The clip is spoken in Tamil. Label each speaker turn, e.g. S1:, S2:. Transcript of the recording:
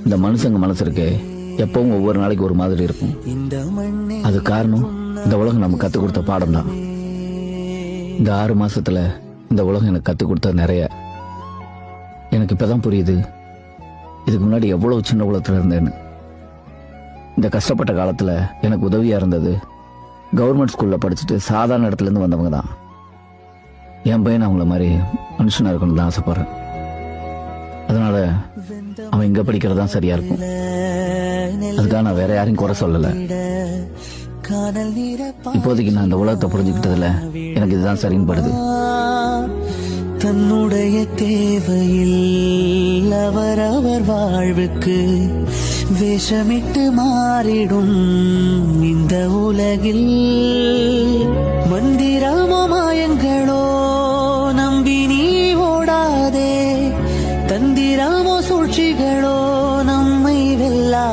S1: இந்த மனுஷங்க மனசு இருக்கே எப்பவும் ஒவ்வொரு நாளைக்கு ஒரு மாதிரி இருக்கும். அது காரணம் இந்த உலகம் நமக்கு கத்துக் கொடுத்த பாடம் தான். இந்த 6 மாசத்துல இந்த உலகம் எனக்கு கத்துக் கொடுத்தது நிறைய. எனக்கு இப்பதான் புரியுது இதுக்கு முன்னாடி எவ்வளவு சின்ன உலகத்துல இருந்தேன்னு. இந்த கஷ்டப்பட்ட காலத்துல எனக்கு உதவியா இருந்தது கவர்மெண்ட் ஸ்கூல்ல படிச்சுட்டு சாதாரண இடத்துல இருந்து வந்தவங்க தான். என் பையன் அவங்கள மாதிரி மனுஷனா இருக்கணும்னு தான் ஆசைப்படுறேன். அதனால அவன் இங்க படிக்கிறதா சரியா இருக்கும். அதுக்காக நான் வேற யாரையும் குறை சொல்லல. இப்போதைக்கு நான் இந்த உலகத்தை புரிஞ்சுக்கிட்டதுல எனக்கு இதுதான் சரின்னு படுது.
S2: தன்னுடைய தேவையில் அவர் வாழ்வுக்கு வேஷமிட்டு மாறிடும் இந்த உலகில் மந்திரமுமா